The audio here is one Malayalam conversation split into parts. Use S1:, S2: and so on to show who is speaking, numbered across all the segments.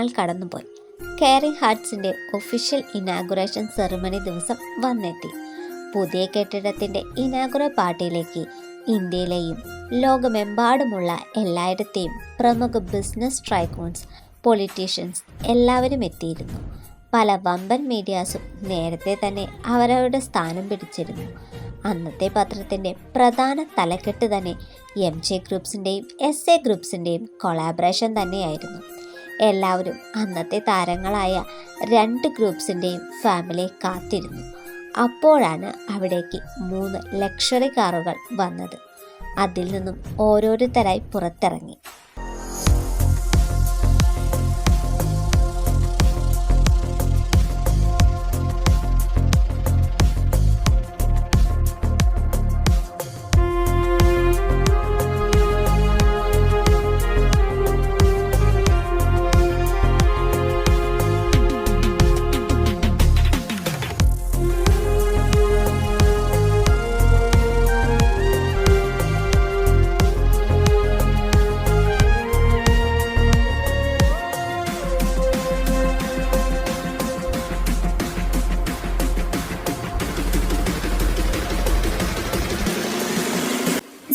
S1: വർഷങ്ങൾ കടന്നുപോയി. കെയറിംഗ് ഹാർട്സിൻ്റെ ഒഫീഷ്യൽ ഇനാഗുറേഷൻ സെറിമണി ദിവസം വന്നെത്തി. പുതിയ കെട്ടിടത്തിൻ്റെ ഇനാഗുറൽ പാർട്ടിയിലേക്ക് ഇന്ത്യയിലെയും ലോകമെമ്പാടുമുള്ള എല്ലായിടത്തെയും പ്രമുഖ ബിസിനസ് ട്രൈക്കോൺസ്, പൊളിറ്റീഷ്യൻസ് എല്ലാവരും എത്തിയിരുന്നു. പല വമ്പൻ മീഡിയാസും നേരത്തെ തന്നെ അവരവരുടെ സ്ഥാനം പിടിച്ചിരുന്നു. അന്നത്തെ പത്രത്തിൻ്റെ പ്രധാന തലക്കെട്ട് തന്നെ MJ ഗ്രൂപ്പ്സിൻ്റെയും SA ഗ്രൂപ്പ്സിൻ്റെയും കൊളാബറേഷൻ തന്നെയായിരുന്നു. എല്ലാവരും അന്നത്തെ താരങ്ങളായ 2 ഗ്രൂപ്പ്സിൻ്റെയും ഫാമിലിയെ കാത്തിരുന്നു. അപ്പോഴാണ് അവിടേക്ക് 3 ലക്ഷറി കാറുകൾ വന്നത്. അതിൽ നിന്നും ഓരോരുത്തരായി പുറത്തിറങ്ങി.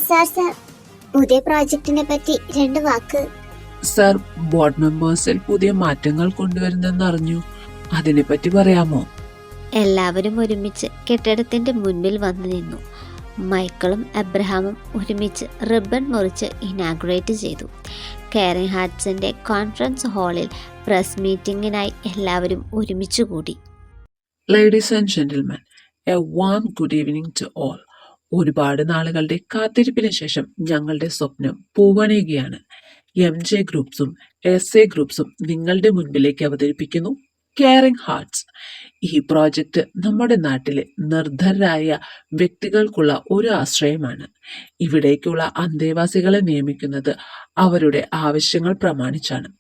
S2: സാർ പുതിയ പ്രോജക്റ്റിനെ പറ്റി 2 വാക്ക്.
S3: സർ, ബോർഡ് മെമ്പേഴ്സിൽ പുതിയ മാറ്റങ്ങൾ കൊണ്ടുവരുന്നെന്ന് അറിഞ്ഞു. അതിനെപ്പറ്റി പറയാമോ?
S1: എല്ലാവരും ഒരുമിച്ച് കെട്ടിടത്തിൻ്റെ മുൻപിൽ വന്നു നിന്നു. മൈക്കിളും എബ്രഹാമും ഒരുമിച്ച് റിബൺ മുറിച്ച് ഇനാഗുറേറ്റ് ചെയ്തു. കെയറിംഗ് ഹാർട്സിൻ്റെ കോൺഫറൻസ് ഹാളിൽ പ്രസ് മീറ്റിംഗിനായി എല്ലാവരും ഒരുമിച്ച് കൂടി.
S3: Ladies and gentlemen, a warm good evening to all. ഒരുപാട് നാളുകളുടെ കാത്തിരിപ്പിന് ശേഷം ഞങ്ങളുടെ സ്വപ്നം പൂവണിയുകയാണ്. MJ ഗ്രൂപ്പ്സും SA ഗ്രൂപ്പ്സും നിങ്ങളുടെ മുൻപിലേക്ക് അവതരിപ്പിക്കുന്നു കെയറിംഗ് ഹാർട്സ്. ഈ പ്രോജക്റ്റ് നമ്മുടെ നാട്ടിലെ നിർധനരായ വ്യക്തികൾക്കുള്ള ഒരു ആശ്രയമാണ്. ഇവിടേക്കുള്ള അന്തേവാസികളെ നിയമിക്കുന്നത് അവരുടെ ആവശ്യങ്ങൾ പ്രമാണിച്ചാണ്.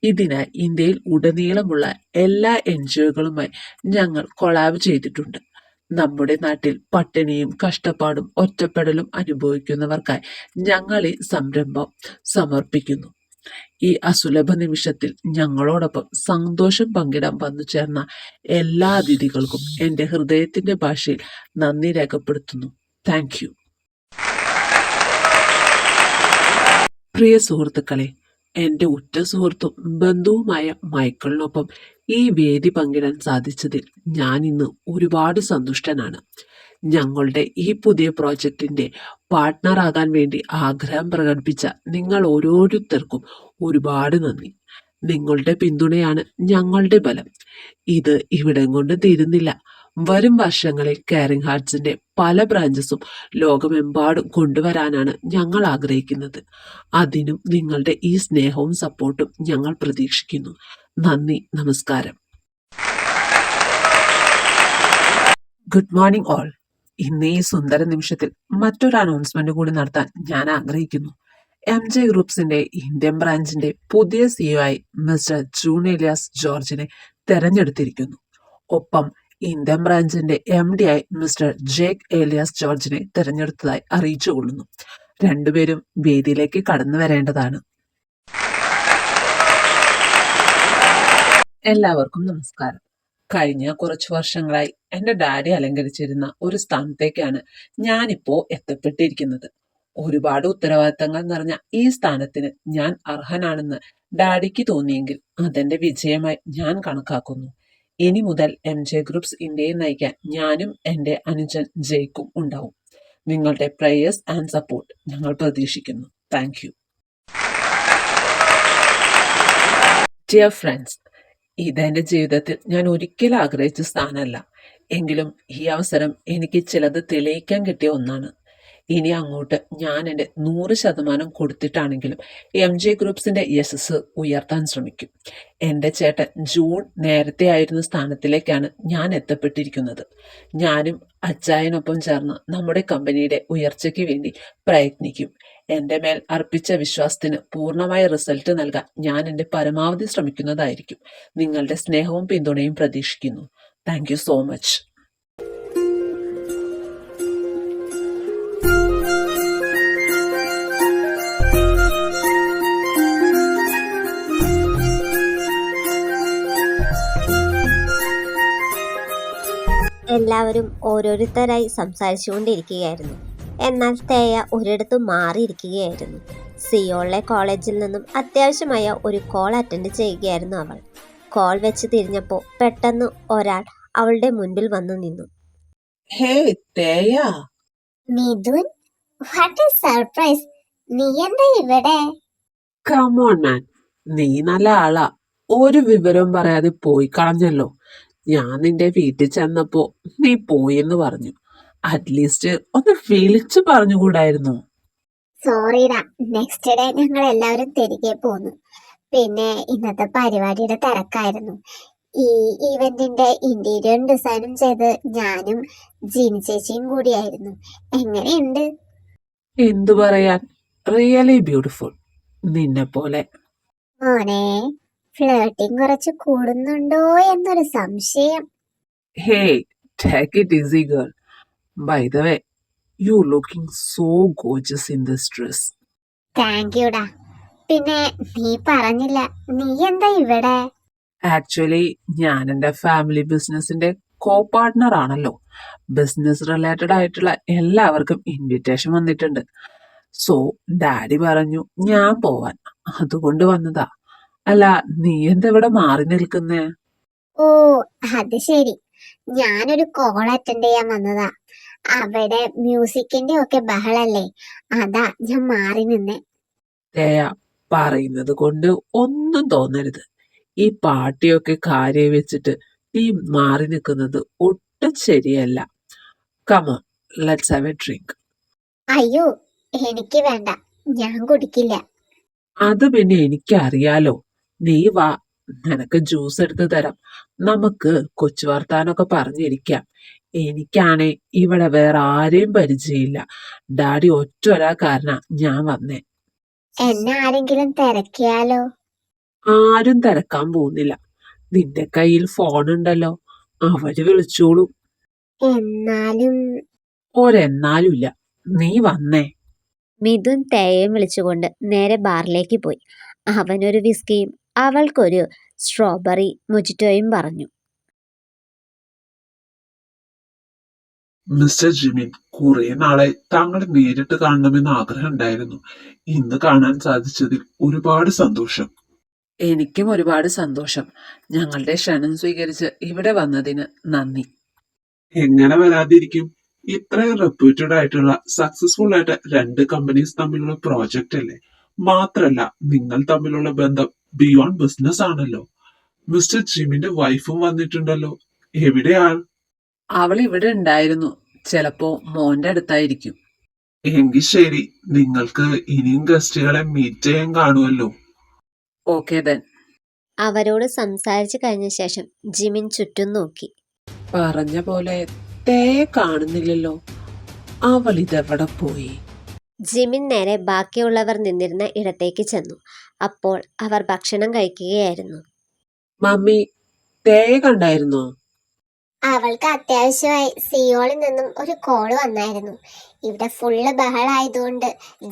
S3: ഇതിനായി ഇന്ത്യയിൽ ഉടനീളമുള്ള എല്ലാ NGOകളുമായി ഞങ്ങൾ കൊളാബ് ചെയ്തിട്ടുണ്ട്. നമ്മുടെ നാട്ടിൽ പട്ടിണിയും കഷ്ടപ്പാടും ഒറ്റപ്പെടലും അനുഭവിക്കുന്നവർക്കായി ഞങ്ങൾ ഈ സംരംഭം സമർപ്പിക്കുന്നു. ഈ അസുലഭ നിമിഷത്തിൽ ഞങ്ങളോടൊപ്പം സന്തോഷം പങ്കിടാൻ വന്നു ചേർന്ന എല്ലാ അതിഥികൾക്കും എൻ്റെ ഹൃദയത്തിന്റെ ഭാഷയിൽ നന്ദി രേഖപ്പെടുത്തുന്നു. Thank you. പ്രിയ സുഹൃത്തുക്കളെ, എൻ്റെ ഉറ്റ സുഹൃത്തും ബന്ധുവുമായ മൈക്കിളിനൊപ്പം ഈ വേദി പങ്കിടാൻ സാധിച്ചതിൽ ഞാൻ ഇന്ന് ഒരുപാട് സന്തുഷ്ടനാണ്. ഞങ്ങളുടെ ഈ പുതിയ പ്രോജക്റ്റിന്റെ പാർട്ട്ണറാകാൻ വേണ്ടി ആഗ്രഹം പ്രകടിപ്പിച്ച നിങ്ങൾ ഓരോരുത്തർക്കും ഒരുപാട് നന്ദി. നിങ്ങളുടെ പിന്തുണയാണ് ഞങ്ങളുടെ ബലം. ഇത് ഇവിടം കൊണ്ട് തീരുന്നില്ല. വരും വർഷങ്ങളിൽ കെയറിംഗ് ഹാർട്സിന്റെ പല ബ്രാഞ്ചസും ലോകമെമ്പാടും കൊണ്ടുവരാനാണ് ഞങ്ങൾ ആഗ്രഹിക്കുന്നത്. അതിനും നിങ്ങളുടെ ഈ സ്നേഹവും സപ്പോർട്ടും ഞങ്ങൾ പ്രതീക്ഷിക്കുന്നു. നന്ദി, നമസ്കാരം. Good morning all. ഇന്ന് ഈ സുന്ദര നിമിഷത്തിൽ മറ്റൊരു അനൗൺസ്മെന്റ് കൂടി നടത്താൻ ഞാൻ ആഗ്രഹിക്കുന്നു. MJ ഗ്രൂപ്പ്സിന്റെ ഇന്ത്യൻ ബ്രാഞ്ചിന്റെ പുതിയ CEO ആയി മിസ്റ്റർ ജൂൺ ഏലിയാസ് ജോർജിനെ തെരഞ്ഞെടുത്തിരിക്കുന്നു. ഒപ്പം ഇന്ത്യൻ ബ്രാഞ്ചിന്റെ MD ആയി മിസ്റ്റർ ജേക്ക് ഏലിയാസ് ജോർജിനെ തെരഞ്ഞെടുത്തതായി അറിയിച്ചുകൊള്ളുന്നു. 2 പേരും വേദിയിലേക്ക് കടന്നു വരേണ്ടതാണ്. എല്ലാവർക്കും നമസ്കാരം. കഴിഞ്ഞ കുറച്ചു വർഷങ്ങളായി എൻ്റെ ഡാഡി അലങ്കരിച്ചിരുന്ന ഒരു സ്ഥാനത്തേക്കാണ് ഞാനിപ്പോ എത്തപ്പെട്ടിരിക്കുന്നത്. ഒരുപാട് ഉത്തരവാദിത്തങ്ങൾ നിറഞ്ഞ ഈ സ്ഥാനത്തിന് ഞാൻ അർഹനാണെന്ന് ഡാഡിക്ക് തോന്നിയെങ്കിൽ അതെന്റെ വിജയമായി ഞാൻ കണക്കാക്കുന്നു. ഇനി മുതൽ MJ ഗ്രൂപ്പ്സ് ഇന്ത്യയെ നയിക്കാൻ ഞാനും എൻ്റെ അനുജൻ ജയ്ക്കും ഉണ്ടാവും. നിങ്ങളുടെ പ്രേയേഴ്സ് ആൻഡ് സപ്പോർട്ട് ഞങ്ങൾ പ്രതീക്ഷിക്കുന്നു. Thank you. ഡിയർ ഫ്രണ്ട്സ്, ഇതെന്റെ ജീവിതത്തിൽ ഞാൻ ഒരിക്കലും ആഗ്രഹിച്ച സ്ഥാനമല്ല. എങ്കിലും ഈ അവസരം എനിക്ക് ചിലത് തെളിയിക്കാൻ കിട്ടിയ ഒന്നാണ്. ഇനി അങ്ങോട്ട് ഞാൻ എൻ്റെ 100% കൊടുത്തിട്ടാണെങ്കിലും MJ ഗ്രൂപ്പ്സിന്റെ യശസ് ഉയർത്താൻ ശ്രമിക്കും. എൻ്റെ ചേട്ടൻ ജൂൺ നേരത്തെ ആയിരുന്ന സ്ഥാനത്തിലേക്കാണ് ഞാൻ എത്തപ്പെട്ടിരിക്കുന്നത്. ഞാനും അച്ചായനൊപ്പം ചേർന്ന് നമ്മുടെ കമ്പനിയുടെ ഉയർച്ചയ്ക്ക് വേണ്ടി പ്രയത്നിക്കും. എൻ്റെ മേൽ അർപ്പിച്ച വിശ്വാസത്തിന് പൂർണ്ണമായ റിസൾട്ട് നൽകാൻ ഞാൻ എൻ്റെ പരമാവധി ശ്രമിക്കുന്നതായിരിക്കും. നിങ്ങളുടെ സ്നേഹവും പിന്തുണയും പ്രതീക്ഷിക്കുന്നു. Thank you so much.
S1: എല്ലാവരും ഓരോരുത്തരായി സംസാരിച്ചുകൊണ്ടിരിക്കുകയായിരുന്നു. എന്നാൽ തേയ ഒരിടത്തും മാറിയിരിക്കുകയായിരുന്നു. സിയോളിലെ കോളേജിൽ നിന്നും അത്യാവശ്യമായ ഒരു കോൾ അറ്റൻഡ് ചെയ്യുകയായിരുന്നു അവൾ. കോൾ വെച്ച് തിരിഞ്ഞപ്പോൾ പെട്ടെന്ന് ഒരാൾ അവളുടെ മുൻപിൽ വന്നു നിന്നു.
S3: ഹേ തേയ,
S2: മിഥുൻ, വാട്ട് എ സർപ്രൈസ്! നീ എന്താ ഇവിടെ?
S3: കമോൺ മാൻ, നീ നല്ല ആളാ. ഒരു വിവരവും പറയാതെ പോയി കളഞ്ഞല്ലോ. ഞാൻ നിന്റെ വീട്ടിൽ ചെന്നപ്പോ നീ പോയെന്ന് പറഞ്ഞു. അറ്റ്ലീസ്റ്റ് ഒന്ന് വിളിച്ചു പറഞ്ഞുകൂടായിരുന്നു?
S2: സോറിടാ, നെക്സ്റ്റ് ഡേ ഞങ്ങൾ എല്ലാവരും തിരികെ പോന്നു. പിന്നെ ഇന്നത്തെ പരിപാടിയുടെ തിരക്കായിരുന്നു. ഈ ഈവന്റിന്റെ ഇന്റീരിയർ ഡിസൈനും ചെയ്ത് ഞാനും ജിനി ചേച്ചിയും കൂടിയായിരുന്നു. എങ്ങനെയുണ്ട്?
S3: എന്തു പറയാൻ, റിയലി ബ്യൂട്ടിഫുൾ. നിന്നെ പോലെ.
S2: മോനെ, ഫ്ലേട്ടിങ് കുറച്ച് കൂടുന്നുണ്ടോ എന്നൊരു സംശയം.
S3: Hey, take it easy girl. By the way, you looking so gorgeous in this dress.
S2: Thank യുടാ. പിന്നെ നീ പറഞ്ഞില്ല, നീ എന്താ ഇവിടെ?
S3: ആക്ച്വലി ഞാൻ എൻ്റെ ഫാമിലി ബിസിനസിന്റെ കോ പാർട്ട്ണർ ആണല്ലോ. ബിസിനസ് റിലേറ്റഡ് ആയിട്ടുള്ള എല്ലാവർക്കും ഇൻവിറ്റേഷൻ വന്നിട്ടുണ്ട്. സോ ഡാഡി പറഞ്ഞു ഞാൻ പോവാൻ, അതുകൊണ്ട് വന്നതാ. അല്ല, നീ എന്താ ഇവിടെ മാറി നിൽക്കുന്നേ?
S2: ഓ, അത് ശരി. ഞാനൊരു കോൾ അറ്റൻഡ് ചെയ്യാൻ വന്നതാ. അവിടെ മ്യൂസിക്കിന്റെ ഒക്കെ ബഹളല്ലേ, അതാ ഞാൻ മാറി നിന്നെ.
S3: തേയ, പറയുന്നത് കൊണ്ട് ഒന്നും തോന്നരുത്. ഈ പാർട്ടിയൊക്കെ കാര്യം വെച്ചിട്ട് നീ മാറി നിൽക്കുന്നത് ഒട്ടും ശരിയല്ല. Come on, let's have A drink.
S2: അയ്യോ, എനിക്ക് വേണ്ട, ഞാൻ കുടിക്കില്ല.
S3: അത് പിന്നെ എനിക്കറിയാലോ. നീ വാ, നിനക്ക് ജ്യൂസ് എടുത്ത് തരാം. നമുക്ക് കൊച്ചു വർത്താനൊക്കെ പറഞ്ഞിരിക്കാം. എനിക്കാണേ ഇവിടെ വേറെ ആരെയും പരിചയമില്ല. ഡാഡി ഒറ്റ ഒരാ കാരണ ഞാൻ വന്നേ.
S2: എന്നെ ആരെങ്കിലും തിരക്കിയാലോ?
S3: ആരും തിരക്കാൻ പോകുന്നില്ല. നിന്റെ കയ്യിൽ ഫോൺ ഉണ്ടല്ലോ, അവര് വിളിച്ചോളും.
S2: എന്നാലും
S3: ഒരെന്നാലും ഇല്ല, നീ വന്നേ.
S1: മിഥുൻ തേയയും വിളിച്ചുകൊണ്ട് നേരെ ബാറിലേക്ക് പോയി. അവനൊരു വിസ്കിയും അവൾക്കൊരു സ്ട്രോബെറി മൊജിറ്റോയും പറഞ്ഞു.
S4: മിസ്റ്റർ ജിമിൻ, കുറെ നാളായി താങ്കളെ നേരിട്ട് കാണണമെന്ന് ആഗ്രഹം ഉണ്ടായിരുന്നു. ഇന്ന് കാണാൻ സാധിച്ചതിൽ ഒരുപാട് സന്തോഷം.
S3: എനിക്കും ഒരുപാട് സന്തോഷം. ഞങ്ങളുടെ ക്ഷണം സ്വീകരിച്ച് ഇവിടെ വന്നതിന് നന്ദി.
S4: എങ്ങനെ വരാതിരിക്കും? ഇത്രയും റെപ്യൂട്ടഡ് ആയിട്ടുള്ള സക്സസ്ഫുൾ ആയിട്ട് രണ്ട് കമ്പനീസ് തമ്മിലുള്ള പ്രോജക്റ്റ് അല്ലേ. മാത്രല്ല, നിങ്ങൾ തമ്മിലുള്ള ബന്ധം ബിയോണ്ട് ബിസിനസ് ആണല്ലോ. മിസ്റ്റർ ജിമിന്റെ വൈഫും വന്നിട്ടുണ്ടല്ലോ. എവിടെയാൾ?
S3: അവൾ ഇവിടെ ഉണ്ടായിരുന്നു. ചിലപ്പോ മോന്റെ അടുത്തായിരിക്കും.
S4: എങ്കിൽ ശരി, നിങ്ങൾക്ക് ഇനിയും ഗസ്റ്റുകളെ മീറ്റ് ചെയ്യാൻ കാണുമല്ലോ.
S3: Okay then.
S1: അവരോട് സംസാരിച്ചു കഴിഞ്ഞ ശേഷം ജിമിൻ ചുറ്റും നോക്കി.
S3: പറഞ്ഞ പോലെ തേയെ കാണുന്നില്ലല്ലോ. അവൾ ഇതെവിടെ പോയി?
S1: ജിമിൻ നേരെ ബാക്കിയുള്ളവർ നിന്നിരുന്ന ഇടത്തേക്ക് ചെന്നു. അപ്പോൾ അവർ ഭക്ഷണം കഴിക്കുകയായിരുന്നു.
S3: മമ്മി, തേയെ കണ്ടായിരുന്നോ?
S2: അവൾക്ക് അത്യാവശ്യമായി സിയോളിൽ നിന്നും ഒരു കോള് വന്നായിരുന്നു. ഇവിടെ ഫുള്ള് ബഹളായതുകൊണ്ട്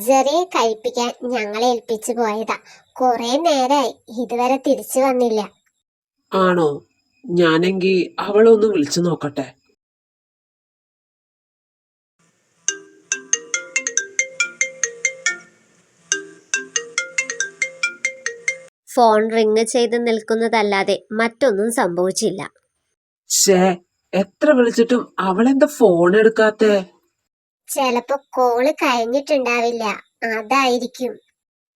S2: ജെറിയെ കഴിപ്പിക്കാൻ ഞങ്ങളെ ഏൽപ്പിച്ചു പോയതാ. കുറെ നേരായി ഇതുവരെ തിരിച്ചു വന്നില്ല.
S3: ആണോ? ഞാനെങ്കി അവളൊന്ന് വിളിച്ചു നോക്കട്ടെ.
S1: ഫോൺ റിങ് ചെയ്ത് നിൽക്കുന്നതല്ലാതെ മറ്റൊന്നും സംഭവിച്ചില്ല.
S3: ഷേ, എത്ര വിളിച്ചിട്ടും അവളെന്താ ഫോൺ എടുക്കാത്തെ?
S2: ചിലപ്പോ കോള് കഴിഞ്ഞിട്ടുണ്ടാവില്ല, അതായിരിക്കും.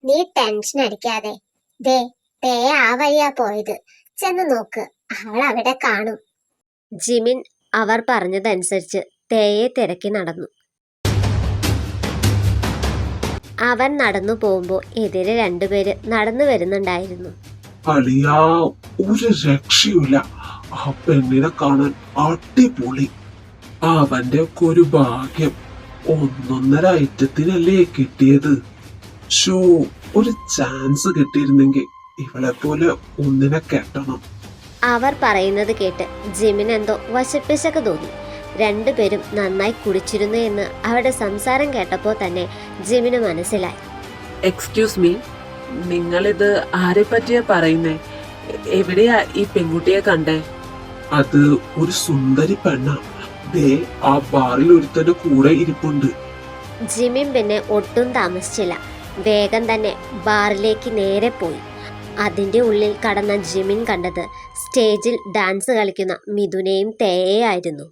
S2: നീ ടെൻഷൻ അടിക്കാതെ. ദേ, തേ ആ വഴിയാ പോയത്. ചെന്ന് നോക്ക്, അവൾ അവിടെ കാണും.
S1: ജിമിൻ അവർ പറഞ്ഞതനുസരിച്ച് തേയെ തിരക്കി നടന്നു. അവൻ നടന്നു പോകുമ്പോൾ എതിരെ രണ്ടുപേര് നടന്നു വരുന്നുണ്ടായിരുന്നു.
S4: അളിയാ, ഒരു രക്ഷയില്ല. ആ പെണ്ണിനെ കാണാൻ അടിപൊളി. അവന്റെ ഒക്കെ ഒരു ഭാഗ്യം. ഒന്നൊന്നര ഐറ്റത്തിനല്ലേ കിട്ടിയത്. ഷോ, ഒരു ചാൻസ് കിട്ടിയിരുന്നെങ്കിൽ ഇവളെ പോലെ ഒന്നിനെ കെട്ടണം.
S1: അവർ പറയുന്നത് കേട്ട് ജിമിൻ എന്തോ വശപ്പിശക്ക് തോന്നി. രണ്ടുപേരും നന്നായി കുടിച്ചിരുന്നു എന്ന് അവരുടെ സംസാരം കേട്ടപ്പോൾ തന്നെ ജിമിന് മനസ്സിലായി.
S3: എക്സ്ക്യൂസ് മീ, നിങ്ങളിത് ആരെ പറ്റിയാ പറയുന്നേ? എവിടെയാ ഈ പെൺകുട്ടിയെ കണ്ടേ?
S4: അത് ഒരു സുന്ദരി പെണ്ണ. ദേ ആ ബാറിൽ ഒരുത്തന്റെ കൂടെ ഇരിപ്പുണ്ട്.
S1: ജിമിൻ പിന്നെ ഒട്ടും താമസിച്ചില്ല. വേഗം തന്നെ ബാറിലേക്ക് നേരെ പോയി. അതിൻ്റെ ഉള്ളിൽ കടന്ന ജിമിൻ കണ്ടത് സ്റ്റേജിൽ ഡാൻസ് കളിക്കുന്ന മിഥുനെയും തേയയായിരുന്നു.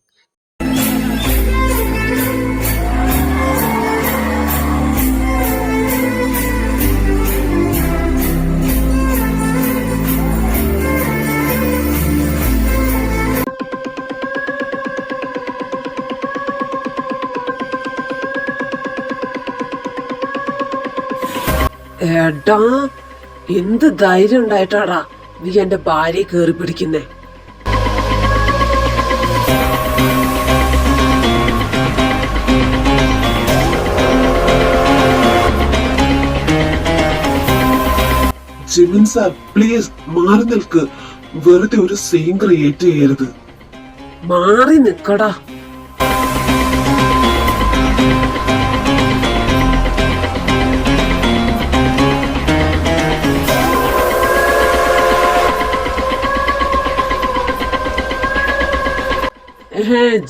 S3: എടാ, എന്ത് ധൈര്യം ഉണ്ടായിട്ടാടാ നീ എന്റെ ഭാര്യയെ കേറി പിടിക്കുന്നേ?
S4: ജിമിൻ സാർ പ്ലീസ് മാറി നിൽക്ക്. വെറുതെ ഒരു സീൻ ക്രിയേറ്റ് ചെയ്യരുത്.
S3: മാറി നിക്കടാ.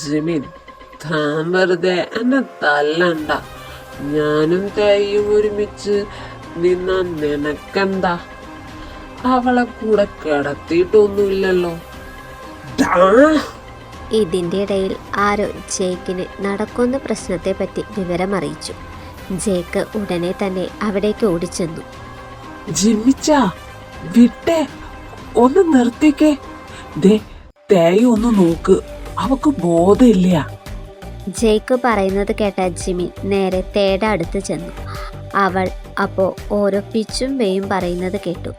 S3: ജിമിൻ, താൻ വെറുതെ എന്നെ തല്ലണ്ട. ഞാനും തേയും ഒരുമിച്ച് നിന്നാ നിനക്കെന്താ? അവളെ കൂടെ കിടത്തിയിട്ടൊന്നുമില്ലല്ലോ.
S1: ഇതിൻ്റെ ഇടയിൽ ആരോ ജേക്കിന് നടക്കുന്ന പ്രശ്നത്തെപ്പറ്റി വിവരമറിയിച്ചു. ജേക്ക് ഉടനെ തന്നെ അവിടേക്ക് ഓടിച്ചെന്നു.
S3: ജിമ്മിച്ച വിട്ടേ, ഒന്ന് നിർത്തിക്കേ. ദേ തേയ ഒന്ന് നോക്ക്, അവക്ക് ബോധമില്ല.
S1: ജേക്ക് പറയുന്നത് കേട്ട ജിമിൻ നേരെ തേയുടെ അടുത്ത് ചെന്നു. അവൾ അപ്പോൾ ഓരോ പിച്ചും വേയും പറയുന്നത് കേട്ടു.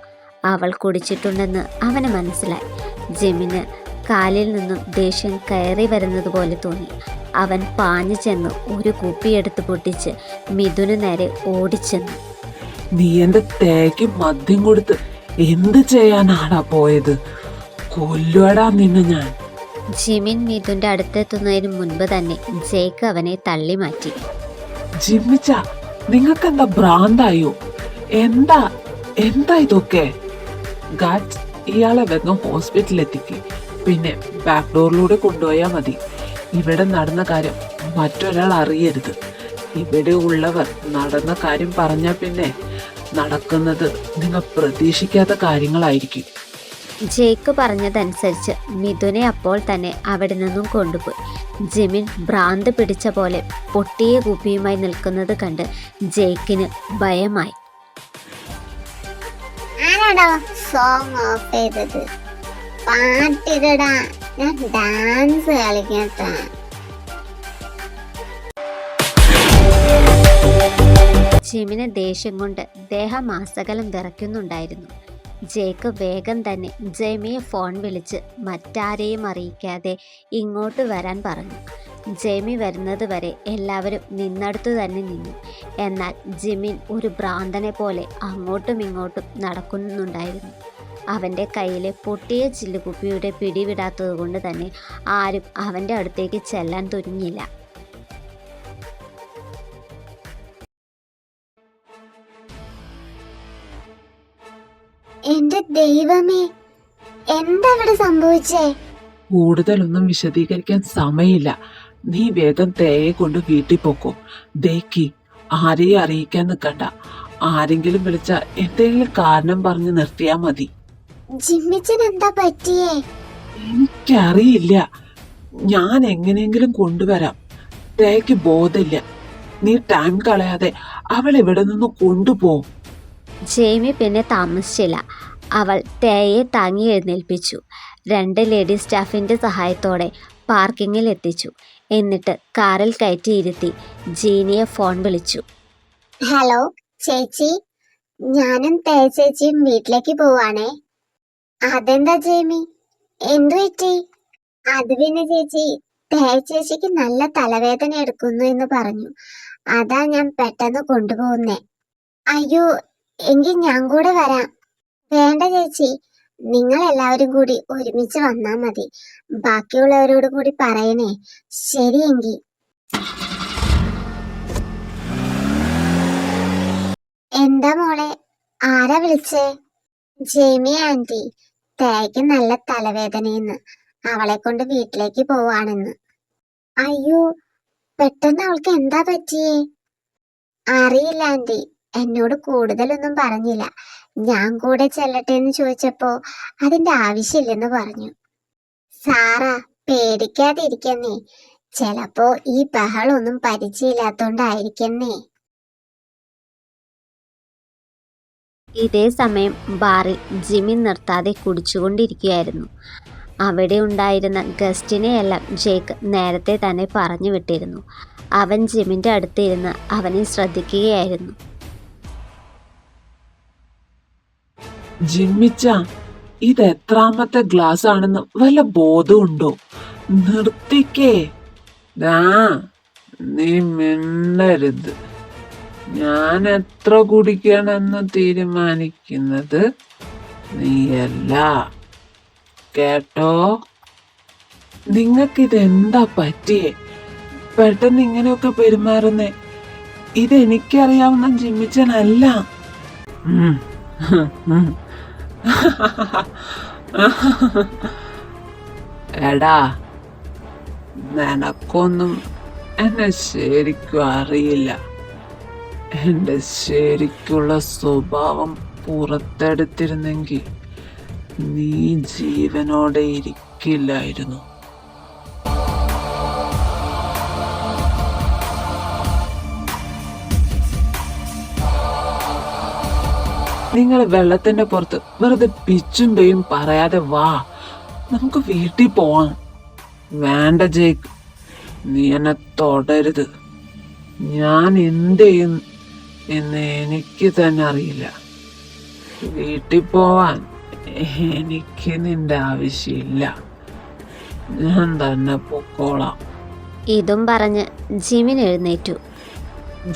S1: അവൾ കുടിച്ചിട്ടുണ്ടെന്ന് അവന് മനസ്സിലായി. ജിമിന് കാലിൽ നിന്നും ദേഷ്യം കയറി വരുന്നത് പോലെ തോന്നി. അവൻ പാഞ്ഞു ചെന്ന് ഒരു കുപ്പിയെടുത്ത് പൊട്ടിച്ച് മിഥുന് നേരെ ഓടിച്ചെന്നു.
S3: നീ എന്റെ തേക്ക് മദ്യം കൊടുത്ത് എന്ത് ചെയ്യാനാടാ പോയത്? കൊല്ലുവടാ നിന്നെ ഞാൻ.
S1: ജിമിൻ മിഥുന്റെ അടുത്തെത്തുന്നതിന് മുൻപ് തന്നെ ജേക്ക് അവനെ തള്ളി മാറ്റി.
S3: ജിമ്മിച്ച, നിങ്ങൾക്കെന്താ ഭ്രാന്തായോ? എന്താ എന്താ ഇതൊക്കെ? ഗാറ്റ്, ഇയാളെ വേഗം ഹോസ്പിറ്റലിൽ എത്തിക്ക്. പിന്നെ ബാക്ക് ഡോറിലൂടെ കൊണ്ടുപോയാൽ മതി. ഇവിടെ നടന്ന കാര്യം മറ്റൊരാൾ അറിയരുത്. ഇവിടെ ഉള്ളവർ നടന്ന കാര്യം പറഞ്ഞാൽ പിന്നെ നടക്കുന്നത് നിങ്ങൾ പ്രതീക്ഷിക്കാത്ത കാര്യങ്ങളായിരിക്കും.
S1: ജേക്ക് പറഞ്ഞതനുസരിച്ച് മിഥുനെ അപ്പോൾ തന്നെ അവിടെ നിന്നും കൊണ്ടുപോയി. ജിമിൻ ഭ്രാന്ത് പിടിച്ച പോലെ പൊട്ടിയ കുപ്പിയുമായി നിൽക്കുന്നത് കണ്ട് ജേക്കിന് ഭയമായി.
S2: ആരാടോ സോങ് ഓഫ് ചെയ്തത്? പാട്ടിടടാ, ഞാൻ ഡാൻസ് കളിക്കട്ടാ.
S1: ജിമിന് ദേഷ്യം കൊണ്ട് ദേഹമാസകലം വിറയ്ക്കുന്നുണ്ടായിരുന്നു. ജേക്ക് വേഗം തന്നെ ജെമിയെ ഫോൺ വിളിച്ച് മറ്റാരെയും അറിയിക്കാതെ ഇങ്ങോട്ട് വരാൻ പറഞ്ഞു. ജെമി വരുന്നത് വരെ എല്ലാവരും നിന്നടുത്തു തന്നെ നിന്നു. എന്നാൽ ജിമിൻ ഒരു ഭ്രാന്തനെ പോലെ അങ്ങോട്ടും ഇങ്ങോട്ടും നടക്കുന്നുണ്ടായിരുന്നു. അവൻ്റെ കയ്യിലെ പൊട്ടിയ ചില്ലുകുപ്പിയുടെ പിടിവിടാത്തത് കൊണ്ട് തന്നെ ആരും അവൻ്റെ അടുത്തേക്ക് ചെല്ലാൻ തുനിഞ്ഞില്ല.
S2: എന്റെ ദൈവമേ, എന്താ ഇവിടെ സംഭവിച്ചേ?
S3: കൂടുതലൊന്നും വിശദീകരിക്കാൻ സമയമില്ല. നീ വേഗം തേയെ കൊണ്ട് വീട്ടിൽ പോക്കോ. ദേക്കി, ആരെയും അറിയിക്കാൻ നിൽക്കണ്ട. ആരെങ്കിലും വിളിച്ച എന്തെങ്കിലും കാരണം പറഞ്ഞ് നിർത്തിയാ മതി.
S2: ജിമ്മിച്ചൻ എന്താ പറ്റിയേ?
S3: എനിക്കറിയില്ല. ഞാൻ എങ്ങനെയെങ്കിലും കൊണ്ടുവരാം. തേക്ക് ബോധമില്ല. നീ ടൈം കളയാതെ അവൾ ഇവിടെ നിന്ന് കൊണ്ടുപോ.
S1: ജെയ്മി പിന്നെ താമസിച്ചില്ല. അവൾ തേയെ താങ്ങി എഴുന്നേൽപ്പിച്ചു. 2 ലേഡി സ്റ്റാഫിൻ്റെ സഹായത്തോടെ പാർക്കിങ്ങിൽ എത്തിച്ചു. എന്നിട്ട് കാറിൽ കയറ്റിയിരുത്തി ജീനിയെ ഫോൺ വിളിച്ചു.
S2: ഹലോ ചേച്ചി, ഞാനും തേ ചേച്ചിയും വീട്ടിലേക്ക് പോവാണേ. അതെന്താ ജെയ്മി, എന്തു പറ്റി? അത് പിന്നെ ചേച്ചി, തേ ചേച്ചിക്ക് നല്ല തലവേദന എടുക്കുന്നു എന്ന് പറഞ്ഞു. അതാ ഞാൻ പെട്ടെന്ന് കൊണ്ടുപോകുന്നേ. അയ്യോ, എങ്കിൽ ഞാൻ കൂടെ വരാം. വേണ്ട ചേച്ചി, നിങ്ങൾ എല്ലാവരും കൂടി ഒരുമിച്ച് വന്നാ മതി. ബാക്കിയുള്ളവരോട് കൂടി പറയണേ. ശരിയെങ്കിൽ. എന്താ മോളെ, ആരാ വിളിച്ചേ? ജെയ്മി ആന്റി, തേയ്ക്ക് നല്ല തലവേദനയെന്ന്, അവളെ കൊണ്ട് വീട്ടിലേക്ക് പോവാണെന്ന്. അയ്യോ, പെട്ടെന്ന് അവൾക്ക് എന്താ പറ്റിയേ? അറിയില്ല ആന്റി, എന്നോട് കൂടുതലൊന്നും പറഞ്ഞില്ല. ഞാൻ കൂടെ ചെല്ലട്ടെ എന്ന് ചോദിച്ചപ്പോ അതിന്റെ ആവശ്യമില്ലെന്ന് പറഞ്ഞു. സാറാ, പേടിക്കാതിരിക്കുന്നേ. ചിലപ്പോ ഈ ബഹളൊന്നും പരിചയമില്ലാത്തോണ്ടായിരിക്കുന്നേ.
S1: ഇതേ സമയം ബാറിൽ ജിമ്മി നിർത്താതെ കുടിച്ചുകൊണ്ടിരിക്കുകയായിരുന്നു. അവിടെ ഉണ്ടായിരുന്ന ഗസ്റ്റിനെയെല്ലാം ജേക്ക് നേരത്തെ തന്നെ പറഞ്ഞു വിട്ടിരുന്നു. അവൻ ജിമ്മിൻ്റെ അടുത്തിരുന്ന് അവനെ ശ്രദ്ധിക്കുകയായിരുന്നു.
S3: ജിമ്മിച്ച, ഇത് എത്രാമത്തെ ഗ്ലാസ് ആണെന്ന് വല്ല ബോധമുണ്ടോ? നിർത്തിക്കേ. ദാ, നീ മിണ്ടരുത്. ഞാൻ എത്ര കുടിക്കണമെന്ന് തീരുമാനിക്കുന്നത് നീയല്ല, കേട്ടോ? നിങ്ങൾക്കിതെന്താ പറ്റിയേ? പെട്ടെന്ന് ഇങ്ങനെയൊക്കെ പെരുമാറുന്നേ. ഇതെനിക്കറിയാവുന്ന ജിമ്മിച്ചനല്ല. എടാ, നിനക്കൊന്നും എന്നെ ശരിക്കും അറിയില്ല. എന്റെ ശരിക്കുള്ള സ്വഭാവം പുറത്തെടുത്തിരുന്നെങ്കിൽ നീ ജീവനോടെ ഇരിക്കില്ലായിരുന്നു. നിങ്ങൾ വെള്ളത്തിന്റെ പുറത്ത് വെറുതെ പിച്ചും പേയും പറയാതെ വാ, നമുക്ക് വീട്ടിൽ പോവാം. വേണ്ട ജേക്ക്, നീ എന്നെ തൊടരുത്. ഞാൻ എന്ത് ചെയ്യും എന്ന് എനിക്ക് തന്നെ അറിയില്ല. വീട്ടിൽ പോവാൻ എനിക്ക് നിന്റെ ആവശ്യമില്ല. ഞാൻ തന്നെ പൊക്കോളാം.
S1: ഇതും പറഞ്ഞ് ജിമിൻ എഴുന്നേറ്റു.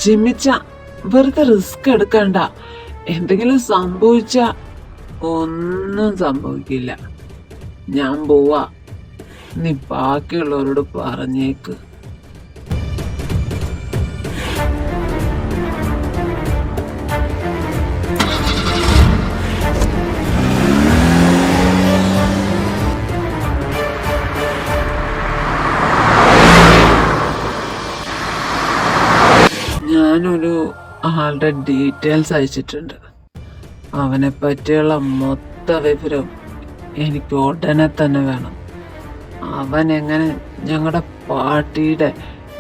S3: ജിമ്മിച്ച, വെറുതെ റിസ്ക് എടുക്കണ്ട. എന്തെങ്കിലും സംഭവിച്ച ഒന്നും സംഭവിക്കില്ല. ഞാൻ പോവാ. നീ ബാക്കിയുള്ളവരോട് പറഞ്ഞേക്ക്. ഞാനൊരു ആളുടെ ഡീറ്റെയിൽസ് അയച്ചിട്ടുണ്ട്. അവനെ പറ്റിയുള്ള മൊത്ത വിവരം എനിക്ക് ഉടനെ തന്നെ വേണം. അവൻ എങ്ങനെ ഞങ്ങളുടെ പാർട്ടിയുടെ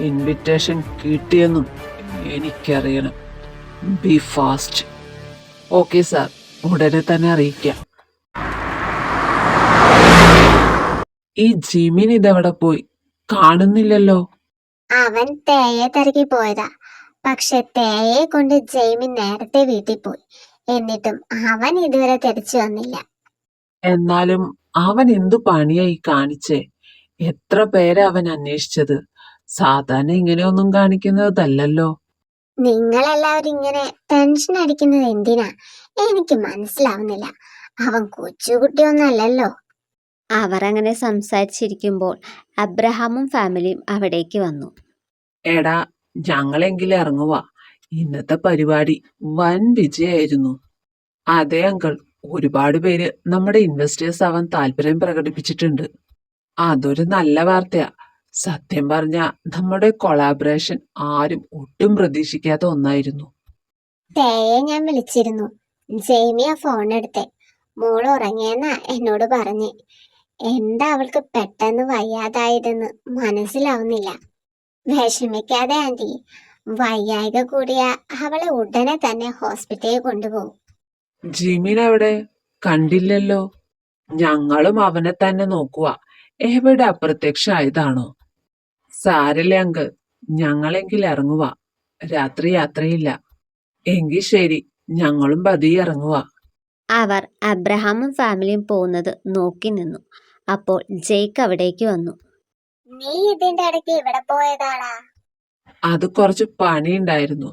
S3: ഇൻവിറ്റേഷൻ കിട്ടിയെന്നും എനിക്കറിയണം. B fast. ഓക്കെ സാർ, ഉടനെ തന്നെ അറിയിക്കാം. ഈ ജിമിൻ ഇതെവിടെ പോയി? കാണുന്നില്ലല്ലോ.
S2: അവൻ തേയെ തിരക്കി പോയതാ. പക്ഷെ തേയെ കൊണ്ട് ജെയ്മി നേരത്തെ വീട്ടിൽ പോയി. എന്നിട്ടും അവൻ ഇതുവരെ തിരിച്ചു വന്നില്ല.
S3: എന്നാലും അവൻ എന്തു പണിയായി കാണിച്ചേ? എത്ര പേരെ അവൻ അന്വേഷിച്ചത്? സാധാരണ ഇങ്ങനെയൊന്നും കാണിക്കുന്നതല്ലല്ലോ.
S2: നിങ്ങളെല്ലാവരും ഇങ്ങനെ ടെൻഷൻ അടിക്കുന്നത് എന്തിനാ? എനിക്ക് മനസ്സിലാവുന്നില്ല. അവൻ കൊച്ചുകുട്ടിയൊന്നല്ലല്ലോ.
S1: അവർ അങ്ങനെ സംസാരിച്ചിരിക്കുമ്പോൾ അബ്രഹാമും ഫാമിലിയും അവിടേക്ക് വന്നു.
S3: എടാ, ഞങ്ങളെങ്കിലും ഇറങ്ങുക. ഇന്നത്തെ പരിപാടി വൻ വിജയായിരുന്നു. അതെ അങ്കിൾ, ഒരുപാട് പേര് നമ്മുടെ ഇൻവെസ്റ്റേഴ്സ് ആവാൻ താല്പര്യം പ്രകടിപ്പിച്ചിട്ടുണ്ട്. അതൊരു നല്ല വാർത്തയാ. സത്യം പറഞ്ഞ നമ്മുടെ കൊളാബറേഷൻ ആരും ഒട്ടും പ്രതീക്ഷിക്കാത്ത ഒന്നായിരുന്നു.
S2: തേയെ ഞാൻ വിളിച്ചിരുന്നു. ജെയ്മിയാ ഫോൺ എടുത്തെ. മോള് ഉറങ്ങിയെന്നാ എന്നോട് പറഞ്ഞേ. എന്താ അവൾക്ക് പെട്ടെന്ന് വയ്യാതായതെന്ന് മനസ്സിലാവുന്നില്ല. വിഷമിക്കാതെ ആന്റി, വയ്യായിക കൂടിയ അവളെ ഉടനെ തന്നെ ഹോസ്പിറ്റലിൽ കൊണ്ടുപോകും.
S3: ജിമിൻ എവിടെ? കണ്ടില്ലല്ലോ. ഞങ്ങളും അവനെ തന്നെ നോക്കുക. എവിടെ അപ്രത്യക്ഷമായതാണോ? സാരില്ല അങ്കിൾ, ഞങ്ങളെങ്കിൽ ഇറങ്ങുക. രാത്രി യാത്രയില്ല. എങ്കിൽ ശരി, ഞങ്ങളും പതിയെ ഇറങ്ങുക.
S1: അവർ അബ്രഹാമും ഫാമിലിയും പോകുന്നത് നോക്കി നിന്നു. അപ്പോൾ ജെയ്ക്ക് അവിടേക്ക് വന്നു.
S2: നീ ഇതിന്റെ ഇടയ്ക്ക് ഇവിടെ പോയതാടാ?
S3: അത് കുറച്ച് പണിയുണ്ടായിരുന്നു.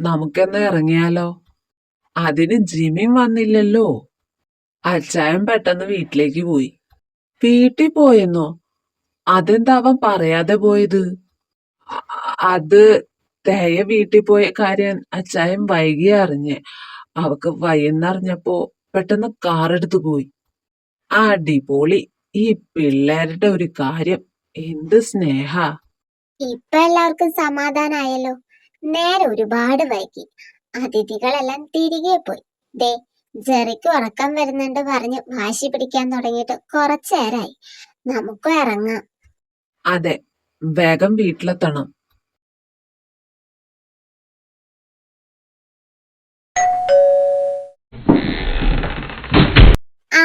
S3: നമുക്കെന്നാ ഇറങ്ങിയാലോ? അതിന് ജിമിൻ വന്നില്ലല്ലോ. അച്ചായൻ പെട്ടെന്ന് വീട്ടിലേക്ക് പോയി. വീട്ടിൽ പോയെന്നോ? അതെന്താ അവൻ പറയാതെ പോയത്? അത് തേയ വീട്ടിൽ പോയ കാര്യം അച്ചായൻ വൈകിയ അറിഞ്ഞേ. അവക്ക് വയ്യെന്നറിഞ്ഞപ്പോ പെട്ടെന്ന് കാറെടുത്ത് പോയി. അടിപൊളി. ഈ പിള്ളേരുടെ ഒരു കാര്യം എന്ത് സ്നേഹ.
S2: ഇപ്പൊ എല്ലാവർക്കും സമാധാനായല്ലോ. നേരെ ഒരുപാട് വൈകി. അതിഥികളെല്ലാം തിരികെ പോയി. ദേ, ജെറിക്ക് ഉറക്കം വരുന്നുണ്ട് പറഞ്ഞ് വാശി പിടിക്കാൻ തുടങ്ങിയിട്ട് കുറച്ചേരായി. നമുക്കും ഇറങ്ങാം.
S3: അതെ, വേഗം വീട്ടിലെത്തണം.
S2: ആ,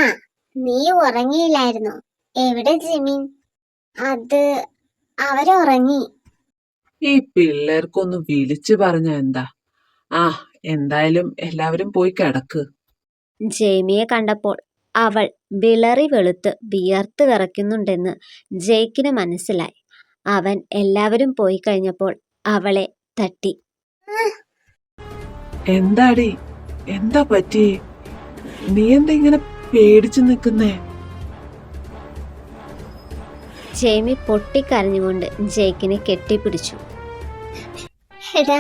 S2: നീ ഉറങ്ങിയില്ലായിരുന്നോ? എവിടെ ജിമിൻ? അത് അവരുറങ്ങി.
S3: ഈ പിള്ളേർക്കൊന്ന് വിളിച്ചു പറഞ്ഞ എന്താ? ആ, എന്തായാലും എല്ലാവരും പോയി കിടക്ക്.
S1: ജെയ്മിയെ കണ്ടപ്പോൾ അവൾ വിളറി വെളുത്ത് വിയർത്ത് വിറയ്ക്കുന്നുണ്ടെന്ന് ജെയ്ക്കിന് മനസ്സിലായി. അവൻ എല്ലാവരും പോയി കഴിഞ്ഞപ്പോൾ അവളെ തട്ടി.
S3: എന്താടി, എന്താ പറ്റി? നീ എന്താ ഇങ്ങനെ പേടിച്ചു നിൽക്കുന്നേ?
S1: ജെയ്മി പൊട്ടിക്കരഞ്ഞുകൊണ്ട് ജെയ്ക്കിനെ കെട്ടിപ്പിടിച്ചു.
S2: എടാ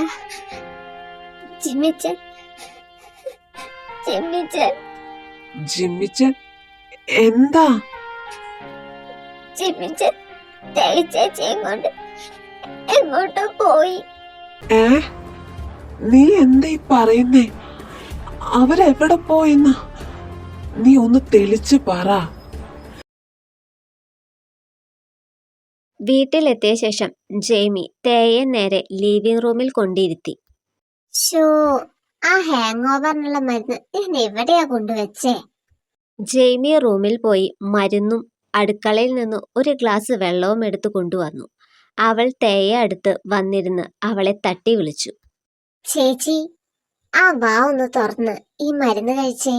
S2: ജിമ്മിച്ചൻ, ജിമ്മിച്ചൻ,
S3: ജിമ്മിച്ചൻ എന്താ?
S2: ജിമ്മിച്ചൻ ചേച്ചിയും കൊണ്ട് എങ്ങോട്ടോ പോയി.
S3: ഏ, നീ എന്താ ഈ പറയുന്നേ? അവരെവിടെ പോയെന്ന് നീ ഒന്ന് തെളിച്ചു പറ.
S1: വീട്ടിലെത്തിയ ശേഷം ജെയ്മി തേയെ നേരെ ലിവിംഗ് റൂമിൽ കൊണ്ടിരുത്തി.
S2: ഷോ, ആ ഹാങ് ഓവറിനുള്ള മരുന്ന് ഞാൻ എവിടെയാ കൊണ്ടുവച്ചേ?
S1: ജെയ്മി റൂമിൽ പോയി മരുന്നും അടുക്കളയിൽ നിന്ന് ഒരു ഗ്ലാസ് വെള്ളവും എടുത്തു കൊണ്ടുവന്നു. അവൾ തേയെ അടുത്ത് വന്നിരുന്ന് അവളെ തട്ടി വിളിച്ചു.
S2: ചേച്ചി, ആ വാ ഒന്ന് തുറന്ന് ഈ മരുന്ന് കഴിച്ചേ.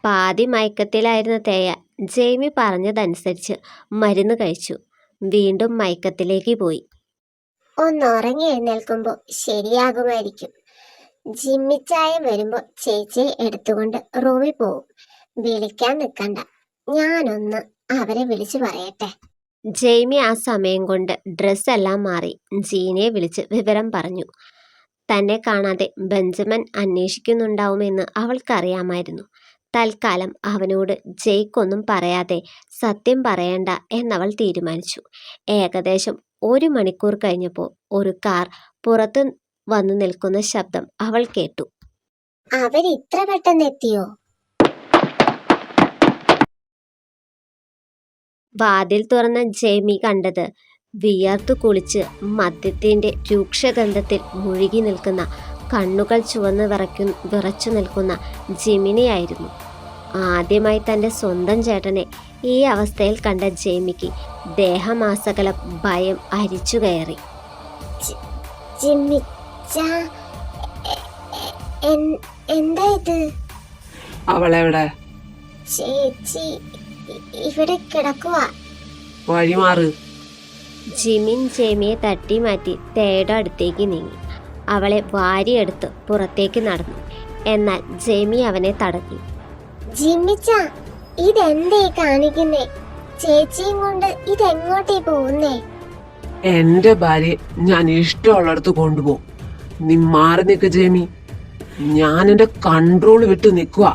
S1: പാതി മയക്കത്തിലായിരുന്ന തേയ ജെയ്മി പറഞ്ഞതനുസരിച്ച് മരുന്ന് കഴിച്ചു. വീണ്ടും മയക്കത്തിലേക്ക് പോയി.
S2: ഒന്ന് ഉറങ്ങി എഴുന്നേൽക്കുമ്പോ ശരിയാകുമായിരിക്കും. ജിമ്മിച്ചായം വരുമ്പോ ചേച്ചി എടുത്തുകൊണ്ട് റൂമിൽ പോവും. വിളിക്കാൻ നിൽക്കണ്ട, ഞാനൊന്ന് അവരെ വിളിച്ചു പറയട്ടെ.
S1: ജെയ്മി ആ സമയം കൊണ്ട് ഡ്രസ്സെല്ലാം മാറി ജീനയെ വിളിച്ച് വിവരം പറഞ്ഞു. തന്നെ കാണാതെ ബെഞ്ചമിൻ അന്വേഷിക്കുന്നുണ്ടാവുമെന്ന് അവൾക്കറിയാമായിരുന്നു. തൽക്കാലം അവനോട് ജെയ്ക്കൊന്നും പറയാതെ സത്യം പറയണ്ട എന്നവൾ തീരുമാനിച്ചു. ഏകദേശം 1 മണിക്കൂർ കഴിഞ്ഞപ്പോൾ ഒരു കാർ പുറത്ത് വന്നു നിൽക്കുന്ന ശബ്ദം അവൾ കേട്ടു.
S2: അവരിത്ര പെട്ടെന്ന് എത്തിയോ?
S1: വാതിൽ തുറന്ന ജെയ്മി കണ്ടത് വിയർത്തു കുളിച്ച് മദ്യത്തിന്റെ രൂക്ഷഗന്ധത്തിൽ മുഴുകി നിൽക്കുന്ന, കണ്ണുകൾ ചുവന്ന് വിറച്ചു നിൽക്കുന്ന ജിമിനെയായിരുന്നു. ആദ്യമായി തൻ്റെ സ്വന്തം ചേട്ടനെ ഈ അവസ്ഥയിൽ കണ്ട ജെയ്മിക്ക് ദേഹമാസകലം ഭയം അരിച്ചു കയറി.
S2: ജിമ്മിച്ചാ, എന്താ ഇത്?
S3: അവളെവിടെ?
S2: ചേച്ചി ഇവിടെ കിടക്കുക.
S3: വഴിമാറ്.
S1: ജിമിൻ ജെയ്മിയെ തട്ടി മാറ്റി തേയുടെ അടുത്തേക്ക് നീങ്ങി. അവളെ വാരിയെടുത്ത് പുറത്തേക്ക് നടന്നു. എന്നാൽ ജെയ്മി അവനെ തടഞ്ഞു.
S2: ജിമ്മിച്ചാ, ഇതെന്തേ കാണിക്കുന്നേ? ചേച്ചിയും കൊണ്ട് ഇതെങ്ങോട്ടേ പോകുന്നേ?
S3: എന്റെ ഭാര്യയെ ഞാൻ ഇഷ്ടമുള്ളിടത്ത് കൊണ്ടുപോകും. നീ മാറി നിൽക്ക് ജെയ്മി. ഞാൻ എന്റെ കൺട്രോൾ വിട്ട് നിൽക്കുക.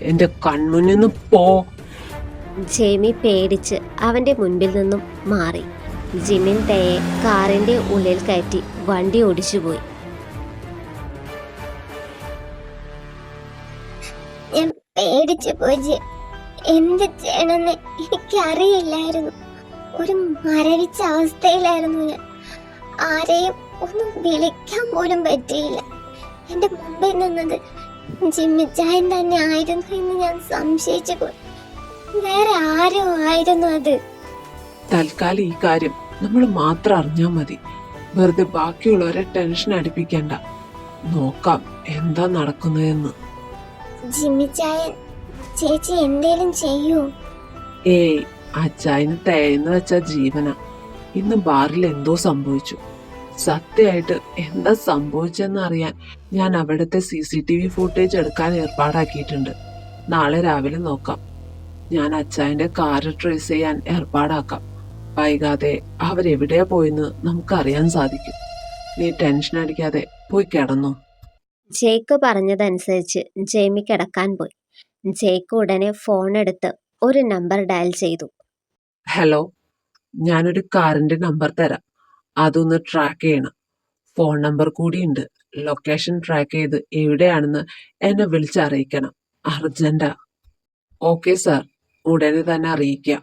S3: എന്റെ കൺമുന്നിൽ നിന്ന് പോ.
S1: ജെയ്മി പേടിച്ച് അവന്റെ മുൻപിൽ നിന്നും മാറി. ജിമിൻ തേയെ കാറിന്റെ ഉള്ളിൽ കയറ്റി വണ്ടി ഓടിച്ചുപോയി.
S2: ഞാൻ പേടിച്ചു പോയി. എന്ത് ചെയ്യണമെന്ന് എനിക്കറിയില്ലായിരുന്നു. ഒരു മരവിച്ച അവസ്ഥയിലായിരുന്നു ഞാൻ. ആരെയും ഒന്നും വിളിക്കാൻ പോലും പറ്റിയില്ല. എന്റെ മുമ്പിൽ നിന്നത് ജിമ്മിച്ചായൻ തന്നെ ആയിരുന്നു എന്ന് ഞാൻ സംശയിച്ചു പോയി. വേറെ ആരോ ആയിരുന്നു അത്.
S3: തൽക്കാലം ഈ കാര്യം നമ്മൾ മാത്രം അറിഞ്ഞാൽ മതി. വെറുതെ ബാക്കിയുള്ളവരെ ടെൻഷൻ അടിപ്പിക്കണ്ട. നോക്കാം എന്താ നടക്കുന്നതെന്ന്.
S2: ജിമ്മിച്ചായൻ ചേച്ചി എന്തേലും ചെയ്യൂ?
S3: ഏയ്, അച്ചായന് തേയെന്ന് വെച്ച ജീവന. ഇന്ന് ബാറിൽ എന്തോ സംഭവിച്ചു. സത്യമായിട്ട് എന്താ സംഭവിച്ചെന്ന് അറിയാൻ ഞാൻ അവിടുത്തെ CCTV ഫുട്ടേജ് എടുക്കാൻ ഏർപ്പാടാക്കിയിട്ടുണ്ട്. നാളെ രാവിലെ നോക്കാം. ഞാൻ അച്ചായന്റെ കാറ് ട്രേസ് ചെയ്യാൻ ഏർപ്പാടാക്കാം. വൈകാതെ അവരെവിടെയാ പോയെന്ന് നമുക്കറിയാൻ സാധിക്കും. നീ ടെൻഷൻ അടിക്കാതെ പോയി കിടന്നു.
S1: ജേക്ക് പറഞ്ഞതനുസരിച്ച് ജെയ്മി കിടക്കാൻ പോയി. ജേക്ക് ഉടനെ ഫോൺ എടുത്ത് ഒരു നമ്പർ ഡയൽ ചെയ്തു.
S3: ഹലോ, ഞാനൊരു കാറിന്റെ നമ്പർ തരാം. അതൊന്ന് ട്രാക്ക് ചെയ്യണം. ഫോൺ നമ്പർ കൂടിയുണ്ട്. ലൊക്കേഷൻ ട്രാക്ക് ചെയ്ത് എവിടെയാണെന്ന് എന്നെ വിളിച്ചറിയിക്കണം. അർജന്റാ. ഓക്കെ സാർ, ഉടനെ തന്നെ അറിയിക്കാം.